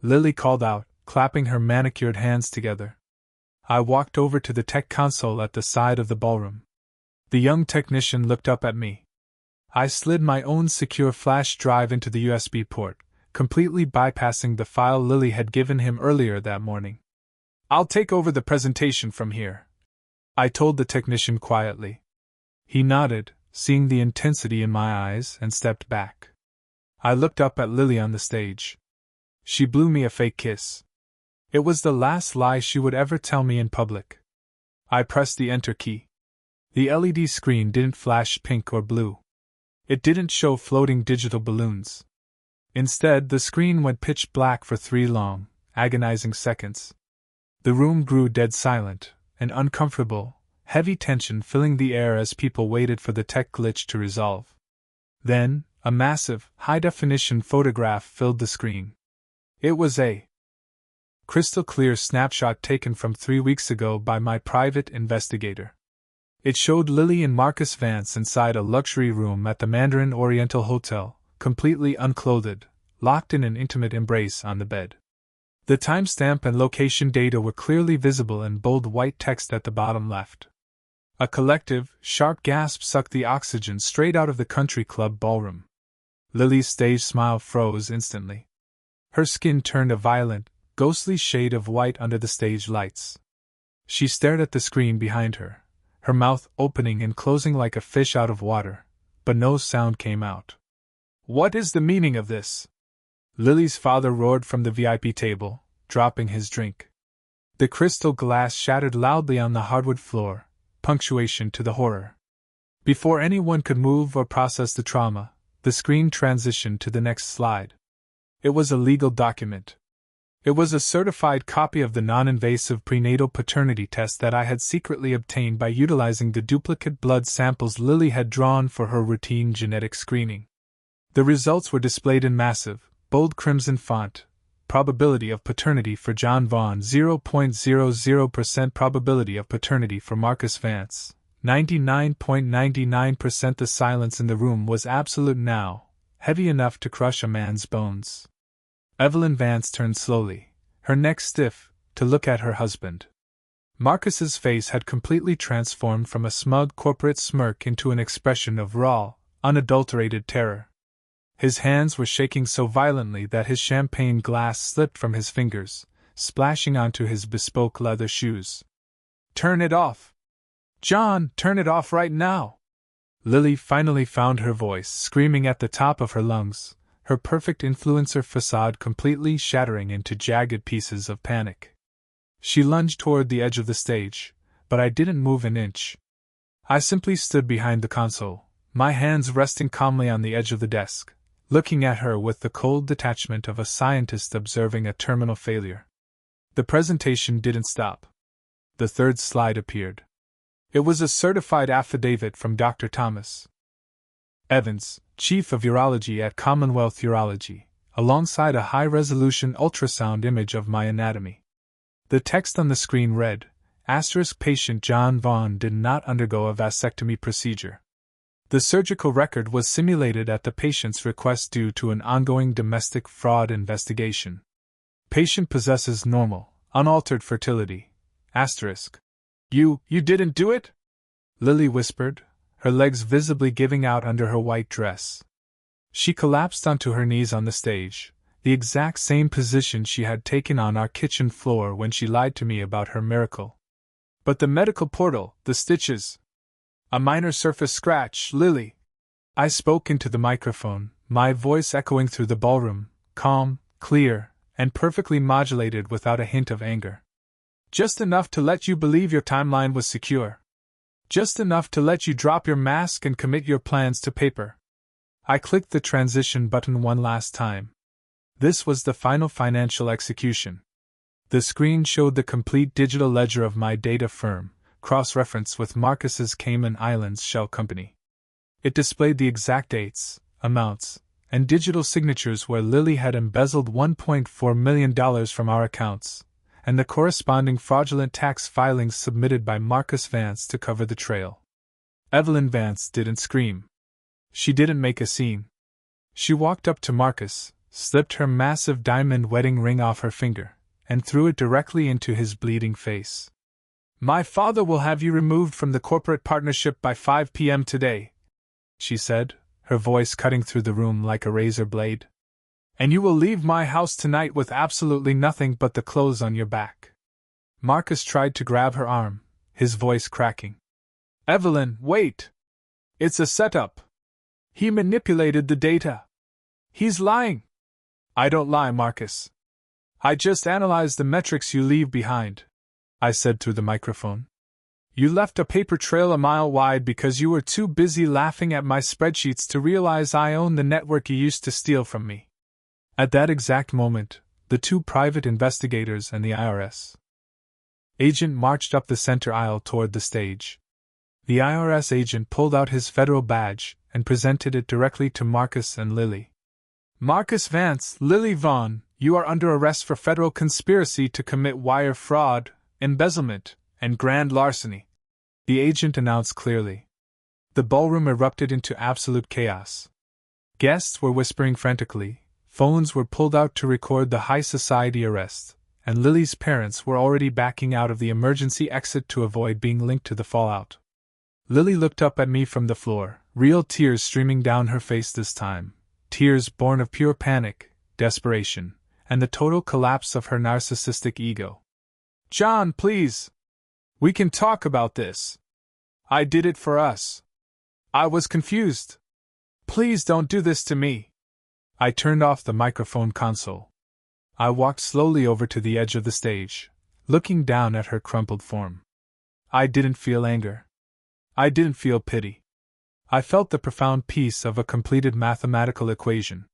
Lily called out, clapping her manicured hands together. I walked over to the tech console at the side of the ballroom. The young technician looked up at me. I slid my own secure flash drive into the USB port, completely bypassing the file Lily had given him earlier that morning. I'll take over the presentation from here, I told the technician quietly. He nodded, seeing the intensity in my eyes, and stepped back. I looked up at Lily on the stage. She blew me a fake kiss. It was the last lie she would ever tell me in public. I pressed the enter key. The LED screen didn't flash pink or blue. It didn't show floating digital balloons. Instead, the screen went pitch black for 3 long, agonizing seconds. The room grew dead silent, an uncomfortable, heavy tension filling the air as people waited for the tech glitch to resolve. Then, a massive, high-definition photograph filled the screen. It was a crystal-clear snapshot taken from 3 weeks ago by my private investigator. It showed Lily and Marcus Vance inside a luxury room at the Mandarin Oriental Hotel, completely unclothed, locked in an intimate embrace on the bed. The timestamp and location data were clearly visible in bold white text at the bottom left. A collective, sharp gasp sucked the oxygen straight out of the country club ballroom. Lily's stage smile froze instantly. Her skin turned a violent, ghostly shade of white under the stage lights. She stared at the screen behind her, her mouth opening and closing like a fish out of water, but no sound came out. "What is the meaning of this?" Lily's father roared from the VIP table, dropping his drink. The crystal glass shattered loudly on the hardwood floor, punctuation to the horror. Before anyone could move or process the trauma, the screen transitioned to the next slide. It was a legal document. It was a certified copy of the non-invasive prenatal paternity test that I had secretly obtained by utilizing the duplicate blood samples Lily had drawn for her routine genetic screening. The results were displayed in massive, bold crimson font. Probability of paternity for John Vaughn, 0.00%. Probability of paternity for Marcus Vance, 99.99%. The silence in the room was absolute now, heavy enough to crush a man's bones. Evelyn Vance turned slowly, her neck stiff, to look at her husband. Marcus's face had completely transformed from a smug corporate smirk into an expression of raw, unadulterated terror. His hands were shaking so violently that his champagne glass slipped from his fingers, splashing onto his bespoke leather shoes. "Turn it off! John, turn it off right now!" Lily finally found her voice, screaming at the top of her lungs, her perfect influencer facade completely shattering into jagged pieces of panic. She lunged toward the edge of the stage, but I didn't move an inch. I simply stood behind the console, my hands resting calmly on the edge of the desk, looking at her with the cold detachment of a scientist observing a terminal failure. The presentation didn't stop. The third slide appeared. It was a certified affidavit from Dr. Thomas Evans, Chief of Urology at Commonwealth Urology, alongside a high-resolution ultrasound image of my anatomy. The text on the screen read, *Patient John Vaughn did not undergo a vasectomy procedure. The surgical record was simulated at the patient's request due to an ongoing domestic fraud investigation. Patient possesses normal, unaltered fertility. You didn't do it? Lily whispered, her legs visibly giving out under her white dress. She collapsed onto her knees on the stage, the exact same position she had taken on our kitchen floor when she lied to me about her miracle. But the medical portal, the stitches. A minor surface scratch, Lily. I spoke into the microphone, my voice echoing through the ballroom, calm, clear, and perfectly modulated without a hint of anger. Just enough to let you believe your timeline was secure. Just enough to let you drop your mask and commit your plans to paper. I clicked the transition button one last time. This was the final financial execution. The screen showed the complete digital ledger of my data firm, cross-referenced with Marcus's Cayman Islands shell company. It displayed the exact dates, amounts, and digital signatures where Lily had embezzled $1.4 million from our accounts, and the corresponding fraudulent tax filings submitted by Marcus Vance to cover the trail. Evelyn Vance didn't scream. She didn't make a scene. She walked up to Marcus, slipped her massive diamond wedding ring off her finger, and threw it directly into his bleeding face. "My father will have you removed from the corporate partnership by 5 p.m. today," she said, her voice cutting through the room like a razor blade. "And you will leave my house tonight with absolutely nothing but the clothes on your back." Marcus tried to grab her arm, his voice cracking. "Evelyn, wait! It's a setup. He manipulated the data. He's lying." "I don't lie, Marcus. I just analyzed the metrics you leave behind," I said through the microphone. "You left a paper trail a mile wide because you were too busy laughing at my spreadsheets to realize I own the network you used to steal from me." At that exact moment, the two private investigators and the IRS agent marched up the center aisle toward the stage. The IRS agent pulled out his federal badge and presented it directly to Marcus and Lily. "Marcus Vance, Lily Vaughn, you are under arrest for federal conspiracy to commit wire fraud, embezzlement, and grand larceny," the agent announced clearly. The ballroom erupted into absolute chaos. Guests were whispering frantically, phones were pulled out to record the high society arrest, and Lily's parents were already backing out of the emergency exit to avoid being linked to the fallout. Lily looked up at me from the floor, real tears streaming down her face this time, tears born of pure panic, desperation, and the total collapse of her narcissistic ego. "John, please! We can talk about this. I did it for us. I was confused. Please don't do this to me. I turned off the microphone console. I walked slowly over to the edge of the stage, looking down at her crumpled form. I didn't feel anger. I didn't feel pity. I felt the profound peace of a completed mathematical equation.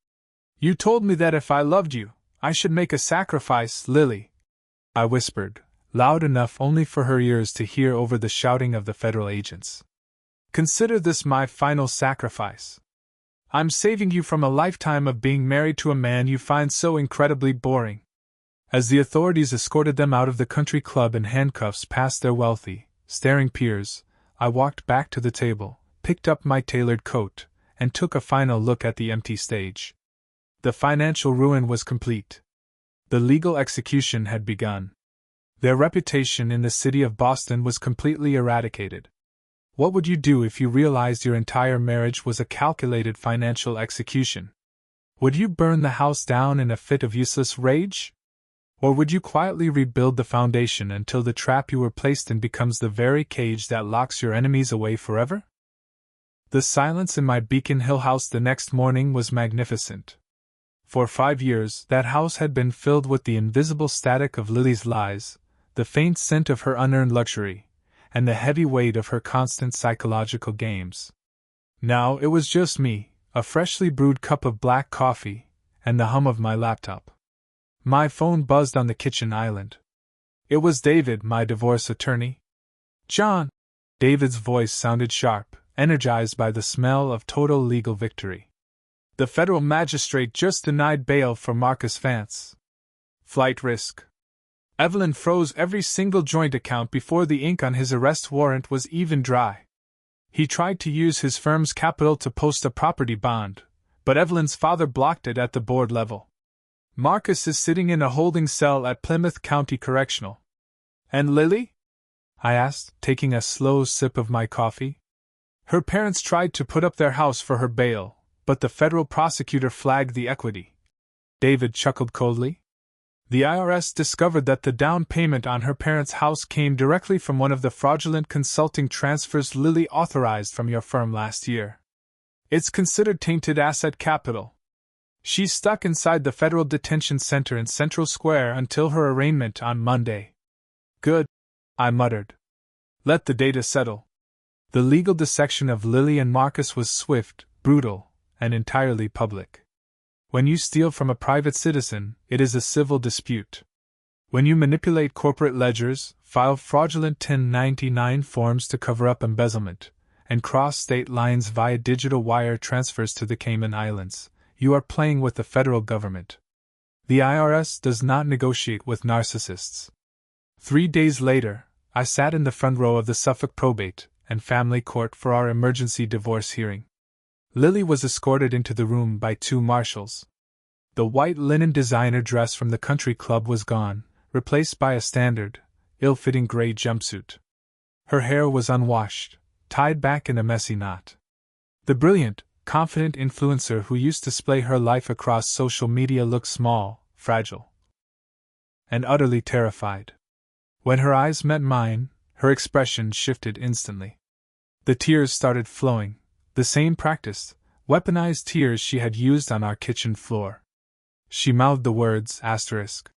You told me that if I loved you, I should make a sacrifice, Lily. I whispered, loud enough only for her ears to hear over the shouting of the federal agents. Consider this my final sacrifice. I'm saving you from a lifetime of being married to a man you find so incredibly boring. As the authorities escorted them out of the country club in handcuffs past their wealthy, staring peers, I walked back to the table, picked up my tailored coat, and took a final look at the empty stage. The financial ruin was complete. The legal execution had begun. Their reputation in the city of Boston was completely eradicated. What would you do if you realized your entire marriage was a calculated financial execution? Would you burn the house down in a fit of useless rage? Or would you quietly rebuild the foundation until the trap you were placed in becomes the very cage that locks your enemies away forever? The silence in my Beacon Hill house the next morning was magnificent. For 5 years, that house had been filled with the invisible static of Lily's lies, the faint scent of her unearned luxury, and the heavy weight of her constant psychological games. Now it was just me, a freshly brewed cup of black coffee, and the hum of my laptop. My phone buzzed on the kitchen island. It was David, my divorce attorney. John! David's voice sounded sharp, energized by the smell of total legal victory. The federal magistrate just denied bail for Marcus Vance. Flight risk. Evelyn froze every single joint account before the ink on his arrest warrant was even dry. He tried to use his firm's capital to post a property bond, but Evelyn's father blocked it at the board level. Marcus is sitting in a holding cell at Plymouth County Correctional. And Lily? I asked, taking a slow sip of my coffee. Her parents tried to put up their house for her bail, but the federal prosecutor flagged the equity. David chuckled coldly. The IRS discovered that the down payment on her parents' house came directly from one of the fraudulent consulting transfers Lily authorized from your firm last year. It's considered tainted asset capital. She's stuck inside the federal detention center in Central Square until her arraignment on Monday. Good, I muttered. Let the data settle. The legal dissection of Lily and Marcus was swift, brutal, and entirely public. When you steal from a private citizen, it is a civil dispute. When you manipulate corporate ledgers, file fraudulent 1099 forms to cover up embezzlement, and cross state lines via digital wire transfers to the Cayman Islands, you are playing with the federal government. The IRS does not negotiate with narcissists. 3 days later, I sat in the front row of the Suffolk Probate and Family Court for our emergency divorce hearing. Lily was escorted into the room by 2 marshals. The white linen designer dress from the country club was gone, replaced by a standard, ill-fitting gray jumpsuit. Her hair was unwashed, tied back in a messy knot. The brilliant, confident influencer who used to display her life across social media looked small, fragile, and utterly terrified. When her eyes met mine, her expression shifted instantly. The tears started flowing. The same practiced, weaponized tears she had used on our kitchen floor. She mouthed the words, asterisk.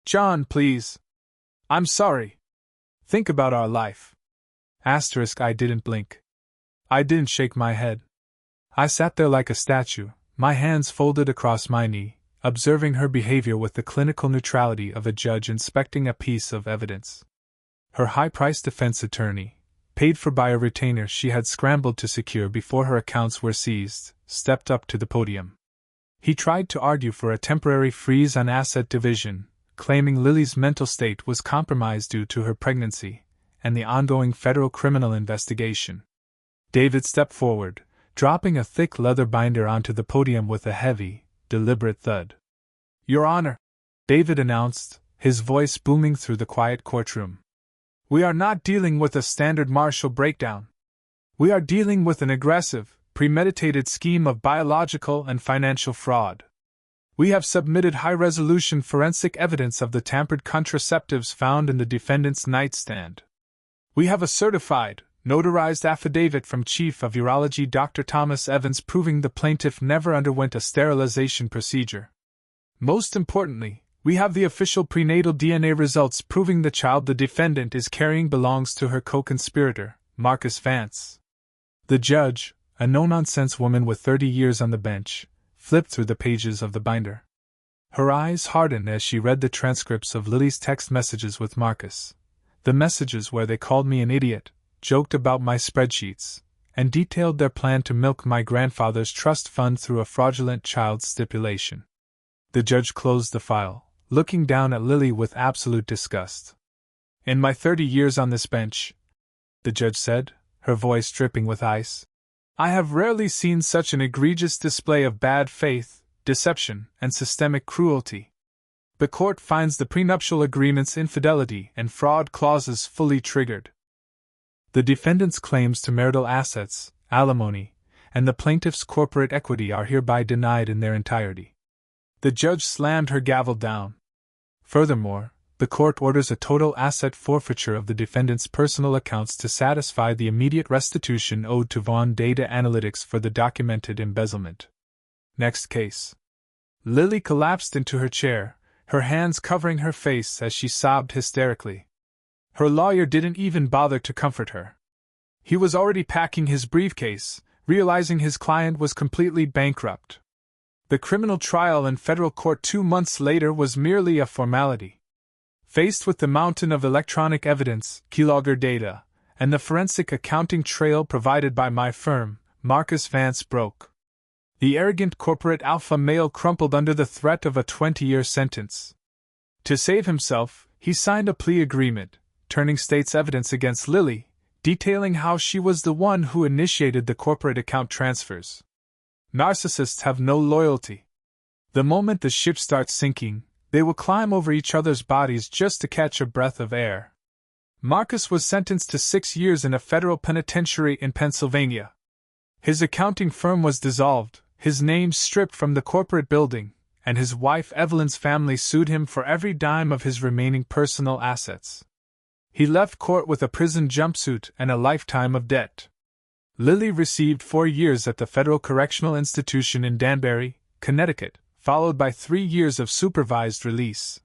John, please. I'm sorry. Think about our life. Asterisk. I didn't blink. I didn't shake my head. I sat there like a statue, my hands folded across my knee, observing her behavior with the clinical neutrality of a judge inspecting a piece of evidence. Her high-priced defense attorney, paid for by a retainer she had scrambled to secure before her accounts were seized, stepped up to the podium. He tried to argue for a temporary freeze on asset division, claiming Lily's mental state was compromised due to her pregnancy and the ongoing federal criminal investigation. David stepped forward, dropping a thick leather binder onto the podium with a heavy, deliberate thud. Your Honor, David announced, his voice booming through the quiet courtroom. We are not dealing with a standard martial breakdown. We are dealing with an aggressive, premeditated scheme of biological and financial fraud. We have submitted high-resolution forensic evidence of the tampered contraceptives found in the defendant's nightstand. We have a certified, Notarized affidavit from Chief of Urology Dr. Thomas Evans proving the plaintiff never underwent a sterilization procedure. Most importantly, we have the official prenatal DNA results proving the child the defendant is carrying belongs to her co-conspirator, Marcus Vance. The judge, a no-nonsense woman with 30 years on the bench, flipped through the pages of the binder. Her eyes hardened as she read the transcripts of Lily's text messages with Marcus. The messages where they called me an idiot, joked about my spreadsheets, and detailed their plan to milk my grandfather's trust fund through a fraudulent child stipulation. The judge closed the file, looking down at Lily with absolute disgust. "In my 30 years on this bench," the judge said, her voice dripping with ice, "I have rarely seen such an egregious display of bad faith, deception, and systemic cruelty. The court finds the prenuptial agreement's infidelity and fraud clauses fully triggered. The defendant's claims to marital assets, alimony, and the plaintiff's corporate equity are hereby denied in their entirety." The judge slammed her gavel down. Furthermore, the court orders a total asset forfeiture of the defendant's personal accounts to satisfy the immediate restitution owed to Vaughn Data Analytics for the documented embezzlement. Next case. Lily collapsed into her chair, her hands covering her face as she sobbed hysterically. Her lawyer didn't even bother to comfort her. He was already packing his briefcase, realizing his client was completely bankrupt. The criminal trial in federal court 2 months later was merely a formality. Faced with the mountain of electronic evidence, keylogger data, and the forensic accounting trail provided by my firm, Marcus Vance broke. The arrogant corporate alpha male crumpled under the threat of a 20-year sentence. To save himself, he signed a plea agreement, turning state's evidence against Lily, detailing how she was the one who initiated the corporate account transfers. Narcissists have no loyalty. The moment the ship starts sinking, they will climb over each other's bodies just to catch a breath of air. Marcus was sentenced to 6 years in a federal penitentiary in Pennsylvania. His accounting firm was dissolved, his name stripped from the corporate building, and his wife Evelyn's family sued him for every dime of his remaining personal assets. He left court with a prison jumpsuit and a lifetime of debt. Lily received 4 years at the Federal Correctional Institution in Danbury, Connecticut, followed by 3 years of supervised release.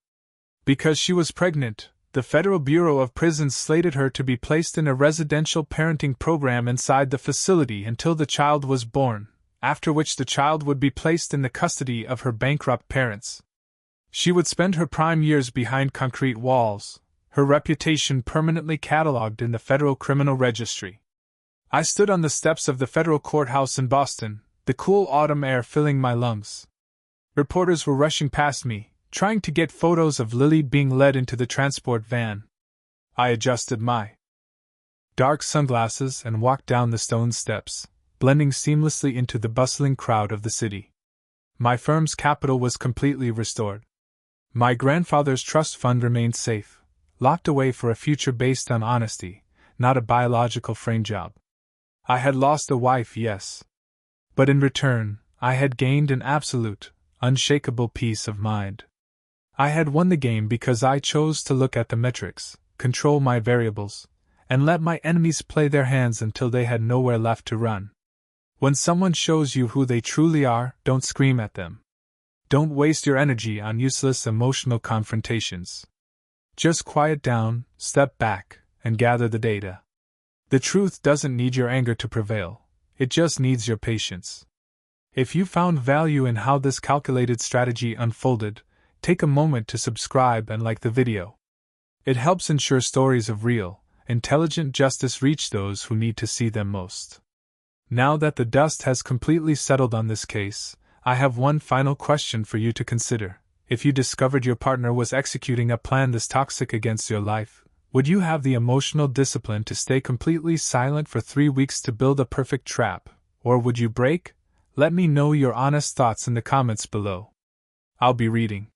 Because she was pregnant, the Federal Bureau of Prisons slated her to be placed in a residential parenting program inside the facility until the child was born, after which the child would be placed in the custody of her bankrupt parents. She would spend her prime years behind concrete walls, her reputation permanently catalogued in the Federal Criminal Registry. I stood on the steps of the federal courthouse in Boston, the cool autumn air filling my lungs. Reporters were rushing past me, trying to get photos of Lily being led into the transport van. I adjusted my dark sunglasses and walked down the stone steps, blending seamlessly into the bustling crowd of the city. My firm's capital was completely restored. My grandfather's trust fund remained safe, locked away for a future based on honesty, not a biological frame job. I had lost a wife, yes. But in return, I had gained an absolute, unshakable peace of mind. I had won the game because I chose to look at the metrics, control my variables, and let my enemies play their hands until they had nowhere left to run. When someone shows you who they truly are, don't scream at them. Don't waste your energy on useless emotional confrontations. Just quiet down, step back, and gather the data. The truth doesn't need your anger to prevail, it just needs your patience. If you found value in how this calculated strategy unfolded, take a moment to subscribe and like the video. It helps ensure stories of real, intelligent justice reach those who need to see them most. Now that the dust has completely settled on this case, I have one final question for you to consider. If you discovered your partner was executing a plan this toxic against your life, would you have the emotional discipline to stay completely silent for 3 weeks to build a perfect trap, or would you break? Let me know your honest thoughts in the comments below. I'll be reading.